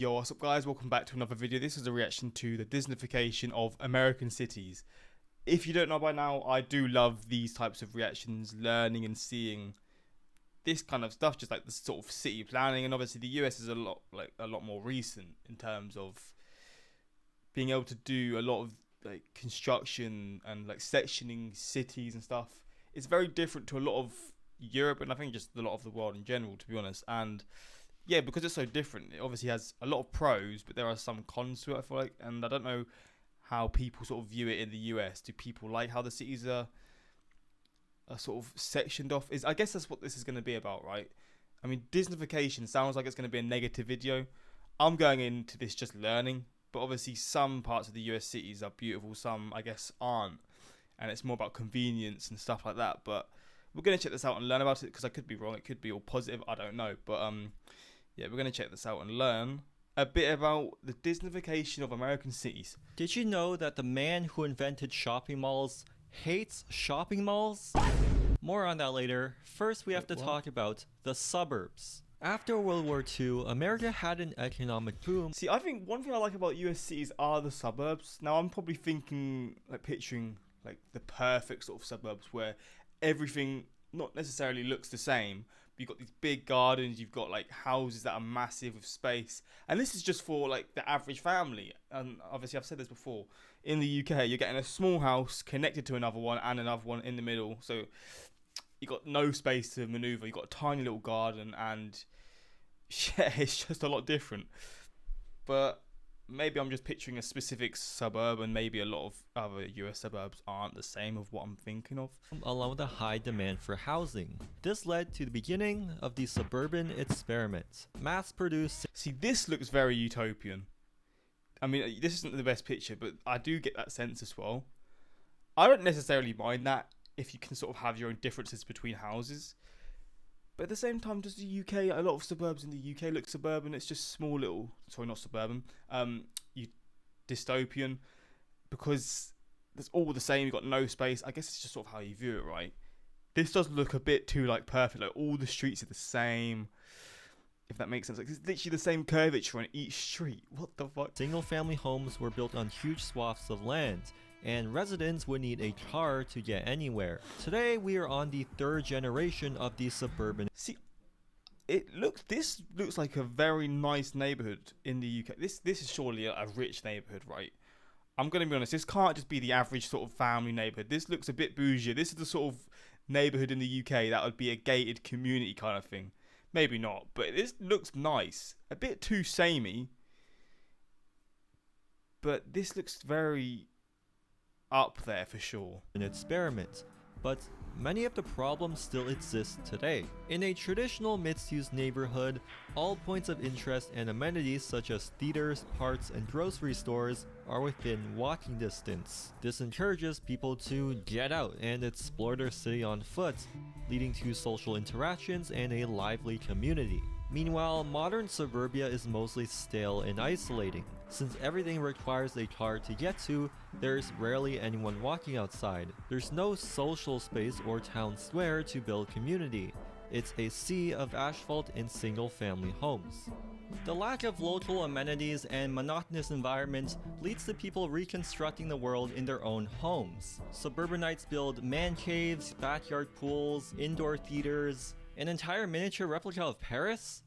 Yo, what's up guys, welcome back to another video. This is a reaction to the Disneyfication of American cities. If you don't know by now, I do love these types of reactions, learning and seeing this kind of stuff, just like the sort of city planning. And obviously the US is a lot more recent in terms of being able to do a lot of like construction and like sectioning cities and stuff. It's very different to a lot of Europe and I think just a lot of the world in general, to be honest. And yeah, because it's so different, it obviously has a lot of pros, but there are some cons to it, I feel like. And I don't know how people sort of view it in the US. Do people like how the cities are sort of sectioned off? I guess that's what this is going to be about, right? I mean, Disneyfication sounds like it's going to be a negative video. I'm going into this just learning, but obviously some parts of the US cities are beautiful, some I guess aren't, and it's more about convenience and stuff like that. But we're going to check this out and learn about it, because I could be wrong, it could be all positive, I don't know. But yeah, we're going to check this out and learn a bit about the Disneyfication of American cities. Did you know that the man who invented shopping malls hates shopping malls? More on that later. First, we have to talk about the suburbs. After World War II, America had an economic boom. See, I think one thing I like about US cities are the suburbs. Now, I'm probably thinking, like picturing like the perfect sort of suburbs where everything not necessarily looks the same. You've got these big gardens, you've got like houses that are massive with space. And this is just for like the average family. And obviously I've said this before, in the UK, you're getting a small house connected to another one and another one in the middle. So you've got no space to maneuver. You've got a tiny little garden and yeah, it's just a lot different. But maybe I'm just picturing a specific suburb, and maybe a lot of other US suburbs aren't the same of what I'm thinking of. Along with a high demand for housing. This led to the beginning of the suburban experiment. Mass-produced. See, this looks very utopian. I mean, this isn't the best picture, but I do get that sense as well. I don't necessarily mind that if you can sort of have your own differences between houses. But at the same time, does the UK, a lot of suburbs in the UK look suburban. It's just small little, sorry, not suburban, dystopian, because it's all the same. You've got no space. I guess it's just sort of how you view it, right? This does look a bit too like perfect. Like all the streets are the same, if that makes sense. Like it's literally the same curvature on each street. What the fuck? Single-family homes were built on huge swaths of land, and residents would need a car to get anywhere. Today, we are on the third generation of the suburban. See, this looks like a very nice neighborhood in the UK. This is surely a rich neighborhood, right? I'm going to be honest, this can't just be the average sort of family neighborhood. This looks a bit bougie. This is the sort of neighborhood in the UK that would be a gated community kind of thing. Maybe not, but this looks nice. A bit too samey. But this looks very up there for sure. An experiment, but many of the problems still exist today. In a traditional mixed-use neighborhood, all points of interest and amenities such as theaters, parks, and grocery stores are within walking distance. This encourages people to get out and explore their city on foot, leading to social interactions and a lively community. Meanwhile, modern suburbia is mostly stale and isolating. Since everything requires a car to get to, there's rarely anyone walking outside. There's no social space or town square to build community. It's a sea of asphalt and single-family homes. The lack of local amenities and monotonous environment leads to people reconstructing the world in their own homes. Suburbanites build man caves, backyard pools, indoor theaters, an entire miniature replica of Paris?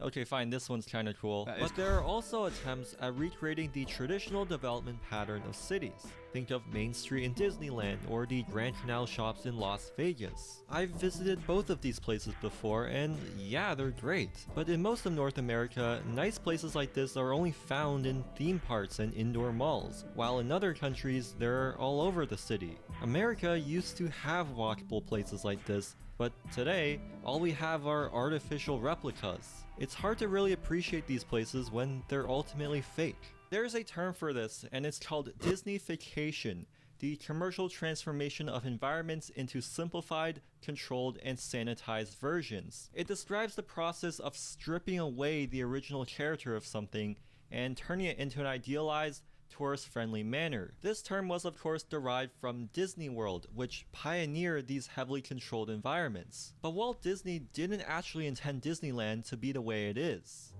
Okay, fine, this one's kinda cool. But there are also attempts at recreating the traditional development pattern of cities. Think of Main Street in Disneyland or the Grand Canal shops in Las Vegas. I've visited both of these places before, and yeah, they're great. But in most of North America, nice places like this are only found in theme parks and indoor malls, while in other countries, they're all over the city. America used to have walkable places like this, but today, all we have are artificial replicas. It's hard to really appreciate these places when they're ultimately fake. There's a term for this, and it's called Disneyfication, the commercial transformation of environments into simplified, controlled, and sanitized versions. It describes the process of stripping away the original character of something and turning it into an idealized, tourist-friendly manner. This term was of course derived from Disney World, which pioneered these heavily controlled environments. But Walt Disney didn't actually intend Disneyland to be the way it is.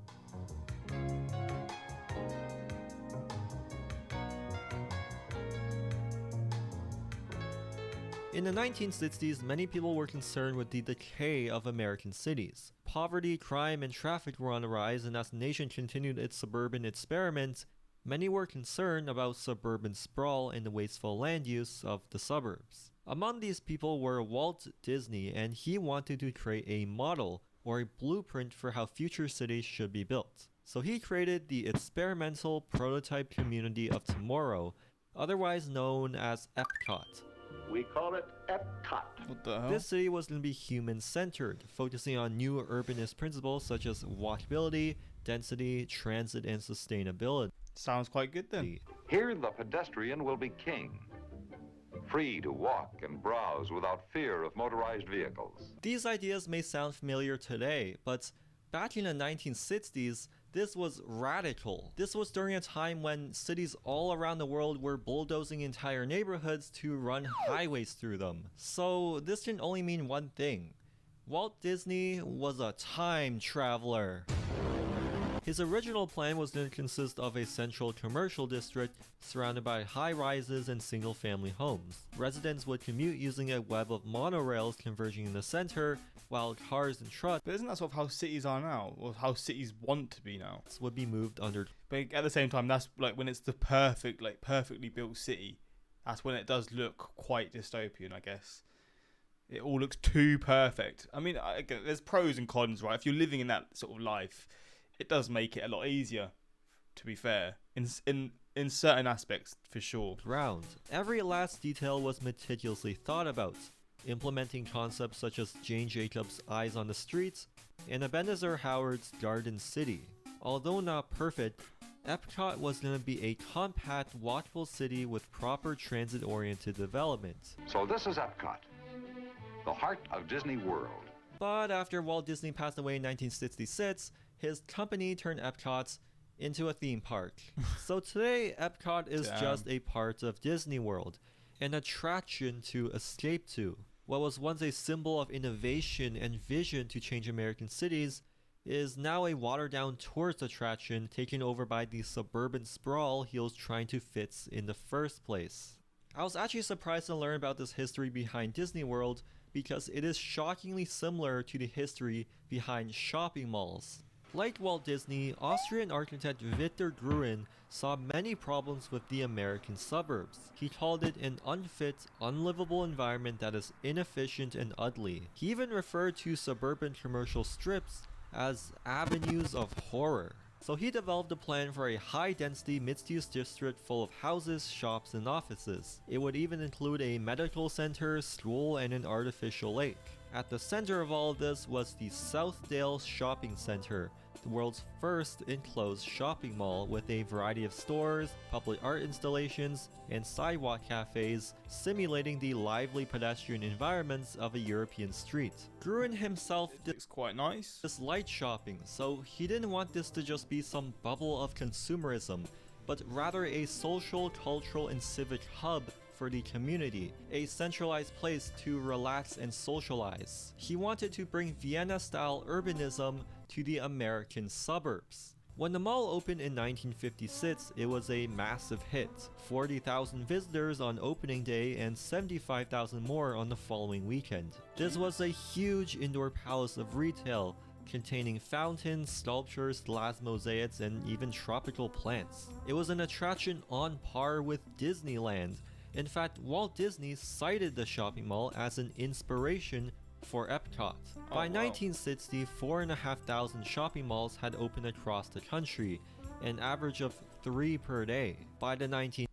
In the 1960s, many people were concerned with the decay of American cities. Poverty, crime, and traffic were on the rise, and as the nation continued its suburban experiment, many were concerned about suburban sprawl and the wasteful land use of the suburbs. Among these people were Walt Disney, and he wanted to create a model or a blueprint for how future cities should be built. So he created the experimental prototype community of tomorrow, otherwise known as EPCOT. We call it EPCOT. What the hell? This city was going to be human-centered, focusing on new urbanist principles such as walkability, density, transit, and sustainability. Sounds quite good then. Here the pedestrian will be king, free to walk and browse without fear of motorized vehicles. These ideas may sound familiar today, but back in the 1960s, this was radical. This was during a time when cities all around the world were bulldozing entire neighborhoods to run highways through them. So this can only mean one thing. Walt Disney was a time traveler. His original plan was to consist of a central commercial district surrounded by high-rises and single-family homes. Residents would commute using a web of monorails converging in the center, while cars and trucks But isn't that sort of how cities are now, or how cities want to be now? would be moved under. But at the same time, that's like when it's the perfect, like perfectly built city. That's when it does look quite dystopian, I guess. It all looks too perfect. I mean, again, there's pros and cons, right? If you're living in that sort of life, it does make it a lot easier, to be fair, in certain aspects, for sure. Ground. Every last detail was meticulously thought about, implementing concepts such as Jane Jacobs' Eyes on the Streets and Ebenezer Howard's Garden City. Although not perfect, EPCOT was going to be a compact, walkable city with proper transit-oriented development. So this is EPCOT, the heart of Disney World. But after Walt Disney passed away in 1966, his company turned EPCOT into a theme park. So today, EPCOT is just a part of Disney World, an attraction to escape to. What was once a symbol of innovation and vision to change American cities is now a watered-down tourist attraction taken over by the suburban sprawl he was trying to fix in the first place. I was actually surprised to learn about this history behind Disney World because it is shockingly similar to the history behind shopping malls. Like Walt Disney, Austrian architect Victor Gruen saw many problems with the American suburbs. He called it an unfit, unlivable environment that is inefficient and ugly. He even referred to suburban commercial strips as avenues of horror. So he developed a plan for a high-density mixed-use district full of houses, shops, and offices. It would even include a medical center, school, and an artificial lake. At the center of all of this was the Southdale Shopping Center, the world's first enclosed shopping mall with a variety of stores, public art installations, and sidewalk cafes, simulating the lively pedestrian environments of a European street. Gruen himself Looks quite nice. disliked shopping, so he didn't want this to just be some bubble of consumerism, but rather a social, cultural, and civic hub for the community, a centralized place to relax and socialize. He wanted to bring Vienna-style urbanism to the American suburbs. When the mall opened in 1956, it was a massive hit. 40,000 visitors on opening day and 75,000 more on the following weekend. This was a huge indoor palace of retail, containing fountains, sculptures, glass mosaics, and even tropical plants. It was an attraction on par with Disneyland. In fact, Walt Disney cited the shopping mall as an inspiration for EPCOT. By 1960, 4,500 shopping malls had opened across the country, an average of 3 per day. By the 1980s,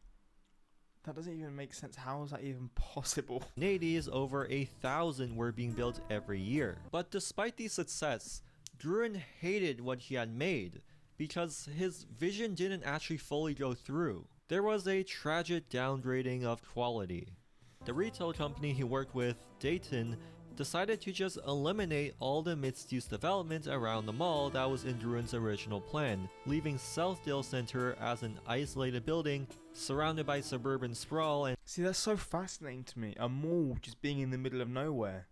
That doesn't even make sense. How is that even possible? over 1,000 were being built every year. But despite the success, Gruen hated what he had made because his vision didn't actually fully go through. There was a tragic downgrading of quality. The retail company he worked with, Dayton, decided to just eliminate all the mixed-use development around the mall that was in Gruen's original plan, leaving Southdale Center as an isolated building surrounded by suburban sprawl and See, that's so fascinating to me. A mall just being in the middle of nowhere.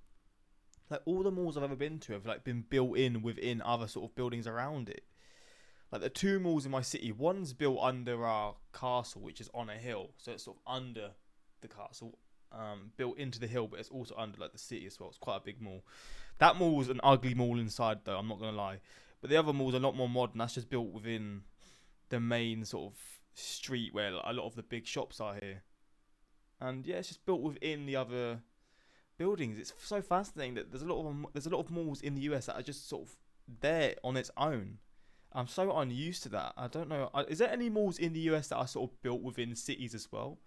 Like all the malls I've ever been to have like been built in within other sort of buildings around it. Like the two malls in my city, one's built under our castle, which is on a hill, so it's sort of under the castle. built into the hill, but it's also under like the city as well. It's quite a big mall. That mall was an ugly mall inside, though. I'm not gonna lie, but the other mall's a lot more modern. That's just built within the main sort of street where a lot of the big shops are here, and yeah, it's just built within the other buildings. It's so fascinating that there's a lot of malls in the US that are just sort of there on its own. I'm so unused to that. I don't know. Is there any malls in the US that are sort of built within cities as well?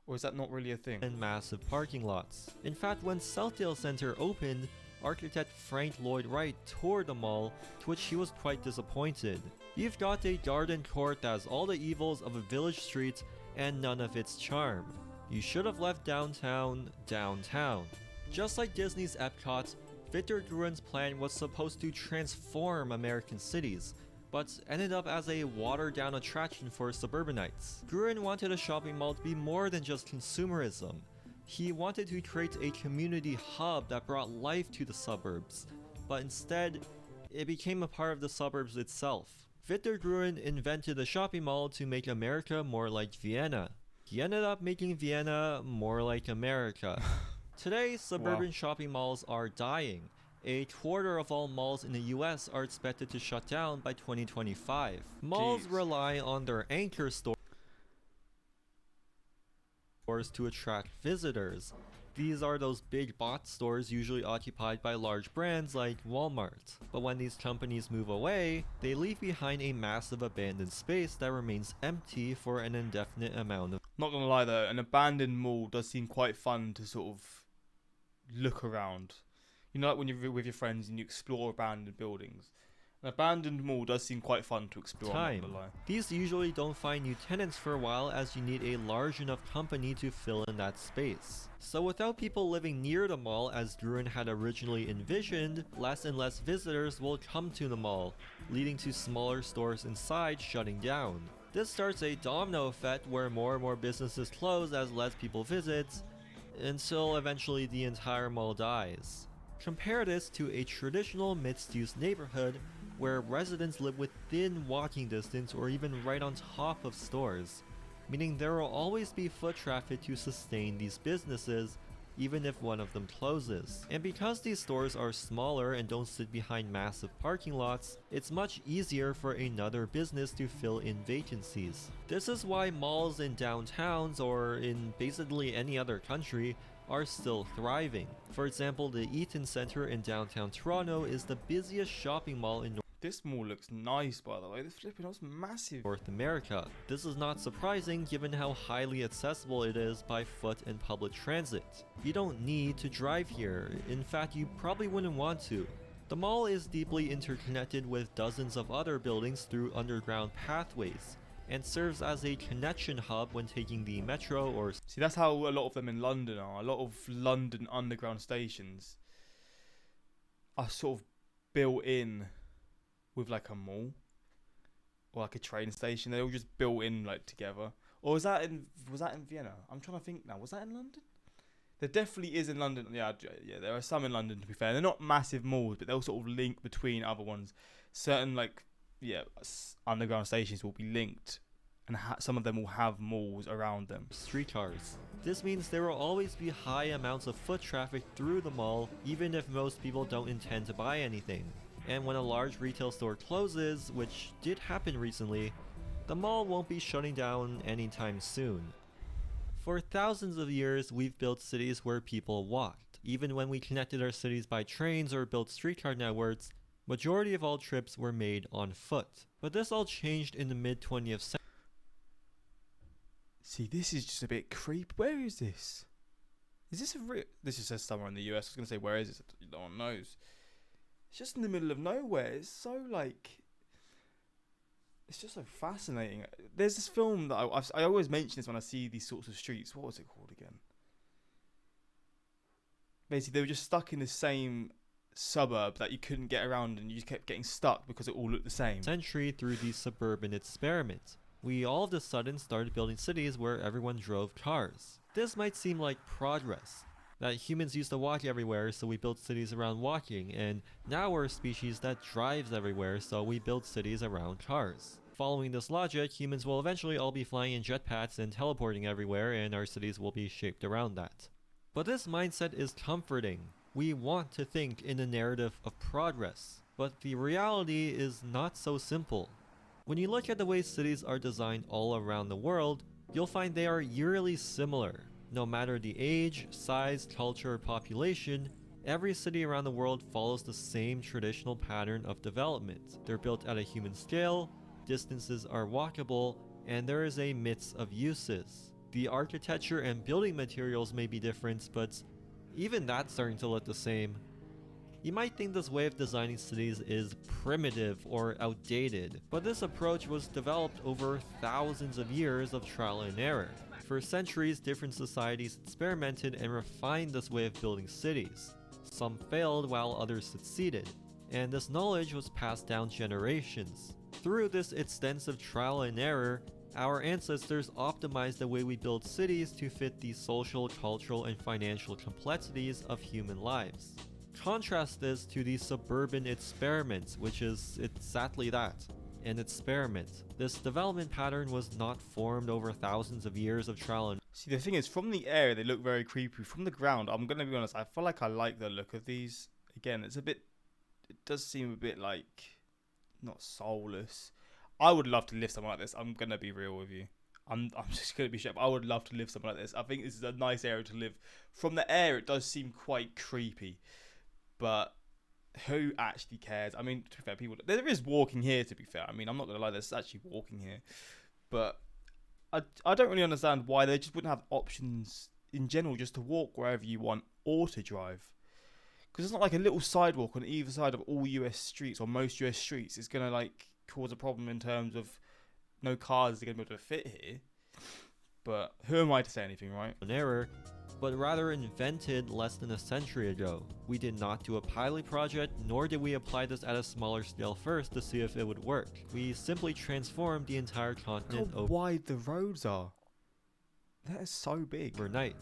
Or is that not really a thing? And massive parking lots. In fact, when Southdale Center opened, architect Frank Lloyd Wright toured the mall, to which he was quite disappointed. You've got a garden court that has all the evils of a village street and none of its charm. You should have left downtown, downtown. Just like Disney's EPCOT, Victor Gruen's plan was supposed to transform American cities, but ended up as a watered-down attraction for suburbanites. Gruen wanted a shopping mall to be more than just consumerism. He wanted to create a community hub that brought life to the suburbs, but instead, it became a part of the suburbs itself. Victor Gruen invented a shopping mall to make America more like Vienna. He ended up making Vienna more like America. Today, suburban shopping malls are dying. A quarter of all malls in the US are expected to shut down by 2025. Malls rely on their anchor stores to attract visitors. These are those big box stores usually occupied by large brands like Walmart. But when these companies move away, they leave behind a massive abandoned space that remains empty for an indefinite amount of. Not gonna lie though, an abandoned mall does seem quite fun to sort of look around. You know, like when you're with your friends and you explore abandoned buildings. An abandoned mall does seem quite fun to explore. I'm not gonna lie. These usually don't find new tenants for a while, as you need a large enough company to fill in that space. So without people living near the mall as Gruen had originally envisioned, less and less visitors will come to the mall, leading to smaller stores inside shutting down. This starts a domino effect where more and more businesses close as less people visit, until eventually the entire mall dies. Compare this to a traditional mixed-use neighborhood where residents live within walking distance or even right on top of stores, meaning there will always be foot traffic to sustain these businesses, even if one of them closes. And because these stores are smaller and don't sit behind massive parking lots, it's much easier for another business to fill in vacancies. This is why malls in downtowns or in basically any other country are still thriving. For example, the Eaton Centre in downtown Toronto is the busiest shopping mall in This mall looks nice, by the way. This flipping was massive. North America. This is not surprising given how highly accessible it is by foot and public transit. You don't need to drive here. In fact, you probably wouldn't want to. The mall is deeply interconnected with dozens of other buildings through underground pathways, and serves as a connection hub when taking the metro or... See, that's how a lot of them in London are. A lot of London underground stations are sort of built in with like a mall or like a train station. They're all just built in like together. Or was that in Vienna? I'm trying to think now. Was that in London? There definitely is in London. Yeah, there are some in London, to be fair. They're not massive malls, but they'll sort of link between other ones. Certain underground stations will be linked, and some of them will have malls around them. Streetcars. This means there will always be high amounts of foot traffic through the mall, even if most people don't intend to buy anything. And when a large retail store closes, which did happen recently, the mall won't be shutting down anytime soon. For thousands of years, we've built cities where people walked. Even when we connected our cities by trains or built streetcar networks, majority of all trips were made on foot. But this all changed in the mid-20th century. See, this is just a bit creep. Where is this? Is this this just says somewhere in the US. I was going to say, where is it? No one knows. It's just in the middle of nowhere. It's so it's just so fascinating. There's this film that I always mention this when I see these sorts of streets. What was it called again? Basically, they were just stuck in the same suburb that you couldn't get around, and you just kept getting stuck because it all looked the same. Century through the suburban experiment, we all of a sudden started building cities where everyone drove cars. This might seem like progress, that humans used to walk everywhere, so we built cities around walking, and now we're a species that drives everywhere, so we build cities around cars. Following this logic, humans will eventually all be flying in jetpacks and teleporting everywhere, and our cities will be shaped around that. But this mindset is comforting. We want to think in a narrative of progress, but the reality is not so simple. When you look at the way cities are designed all around the world, you'll find they are eerily similar. No matter the age, size, culture, or population, every city around the world follows the same traditional pattern of development. They're built at a human scale, distances are walkable, and there is a mix of uses. The architecture and building materials may be different, but even that's starting to look the same. You might think this way of designing cities is primitive or outdated, but this approach was developed over thousands of years of trial and error. For centuries, different societies experimented and refined this way of building cities. Some failed while others succeeded, and this knowledge was passed down generations. Through this extensive trial and error, our ancestors optimized the way we build cities to fit the social, cultural, and financial complexities of human lives. Contrast this to the suburban experiment, which is exactly that, an experiment. This development pattern was not formed over thousands of years of trial and See, the thing is, from the air, they look very creepy. From the ground, I'm going to be honest, I feel like I like the look of these. Again, it does seem a bit like, not soulless. I would love to live somewhere like this. I'm going to be real with you. I'm just going to be straight up. I would love to live somewhere like this. I think this is a nice area to live. From the air, it does seem quite creepy. But who actually cares? I mean, to be fair, there is walking here, to be fair. I mean, I'm not going to lie, there's actually walking here. But I don't really understand why they just wouldn't have options in general just to walk wherever you want or to drive. Because it's not like a little sidewalk on either side of all US streets or most US streets. It's going to like cause a problem in terms of no cars are going to be able to fit here. But who am I to say anything, right? an error, but rather invented less than a century ago. We did not do a pilot project, nor did we apply this at a smaller scale first to see if it would work. We simply transformed the entire continent Look how wide the roads are. That is so big. overnight.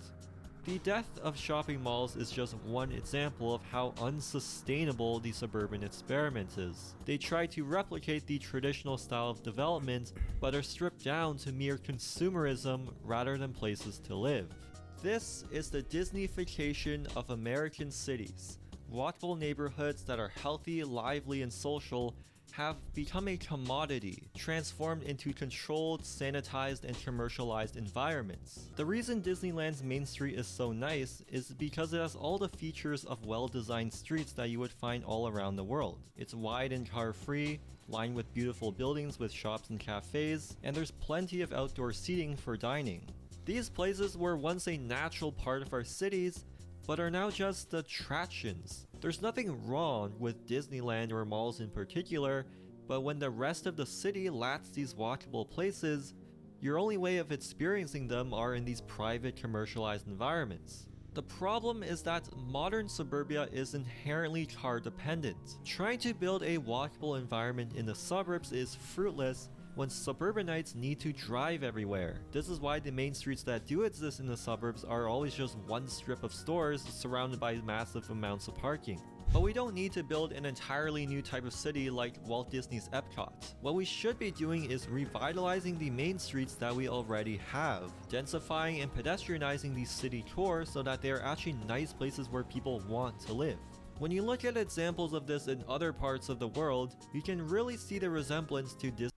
The death of shopping malls is just one example of how unsustainable the suburban experiment is. They try to replicate the traditional style of development, but are stripped down to mere consumerism rather than places to live. This is the Disneyfication of American cities. Walkable neighborhoods that are healthy, lively, and social have become a commodity, transformed into controlled, sanitized, and commercialized environments. The reason Disneyland's Main Street is so nice is because it has all the features of well-designed streets that you would find all around the world. It's wide and car-free, lined with beautiful buildings with shops and cafes, and there's plenty of outdoor seating for dining. These places were once a natural part of our cities, but are now just attractions. There's nothing wrong with Disneyland or malls in particular, but when the rest of the city lacks these walkable places, your only way of experiencing them are in these private commercialized environments. The problem is that modern suburbia is inherently car dependent. Trying to build a walkable environment in the suburbs is fruitless when suburbanites need to drive everywhere. This is why the main streets that do exist in the suburbs are always just one strip of stores surrounded by massive amounts of parking. But we don't need to build an entirely new type of city like Walt Disney's EPCOT. What we should be doing is revitalizing the main streets that we already have, densifying and pedestrianizing these city cores so that they are actually nice places where people want to live. When you look at examples of this in other parts of the world, you can really see the resemblance to Disney.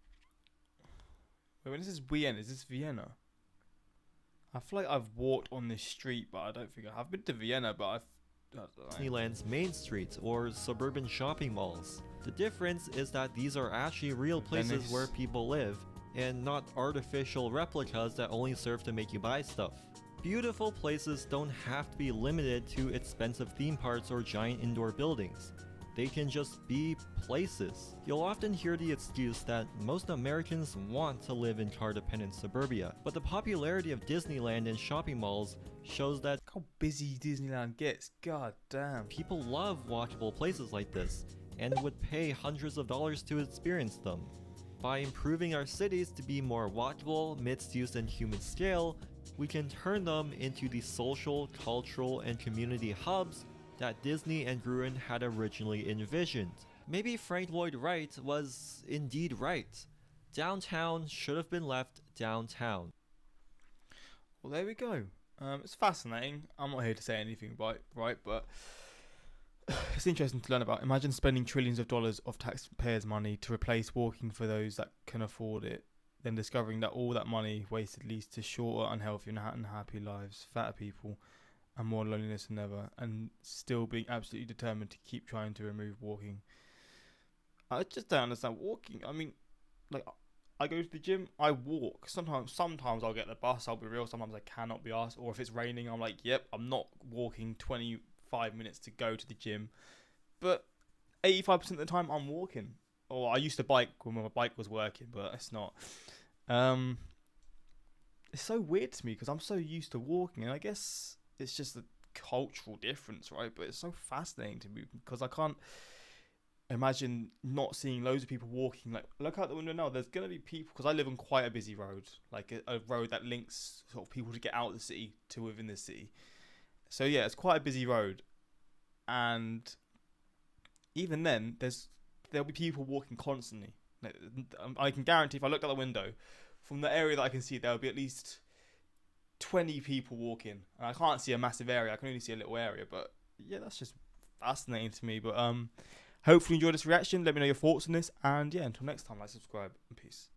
Wait, when this is Vienna, is this Vienna? I feel like I've walked on this street, but I don't think I have been to Vienna, but I don't know. Disneyland's main streets or suburban shopping malls. The difference is that these are actually real places Venice. where people live, and not artificial replicas that only serve to make you buy stuff. Beautiful places don't have to be limited to expensive theme parks or giant indoor buildings. They can just be places. You'll often hear the excuse that most Americans want to live in car-dependent suburbia, but the popularity of Disneyland and shopping malls shows that Look how busy Disneyland gets. God damn. people love walkable places like this, and would pay hundreds of dollars to experience them. By improving our cities to be more walkable, mixed-use, and human scale, we can turn them into the social, cultural, and community hubs that Disney and Gruen had originally envisioned. Maybe Frank Lloyd Wright was indeed right. Downtown should have been left downtown. Well, there we go. It's fascinating. I'm not here to say anything right, but it's interesting to learn about. Imagine spending trillions of dollars of taxpayers' money to replace walking for those that can afford it, then discovering that all that money wasted leads to shorter, unhealthy, and unhappy lives, fatter people, and more loneliness than ever, and still being absolutely determined to keep trying to remove walking. I just don't understand walking. I mean, like, I go to the gym, I walk. Sometimes I'll get the bus. I'll be real. Sometimes I cannot be asked. Or if it's raining, I'm like, yep, I'm not walking 25 minutes to go to the gym. But 85% of the time, I'm walking. Or I used to bike when my bike was working, but it's not. It's so weird to me because I'm so used to walking, and I guess it's just a cultural difference, right? But it's so fascinating to me because I can't imagine not seeing loads of people walking. Like, look out the window now. There's gonna be people because I live on quite a busy road, like a road that links sort of people to get out of the city to within the city. So yeah, it's quite a busy road, and even then, there'll be people walking constantly. Like, I can guarantee if I look out the window, from the area that I can see, there'll be at least 20 people walking. And I can't see a massive area. I can only see a little area. But yeah, that's just fascinating to me. But hopefully you enjoyed this reaction. Let me know your thoughts on this. And yeah, until next time, like, subscribe, and peace.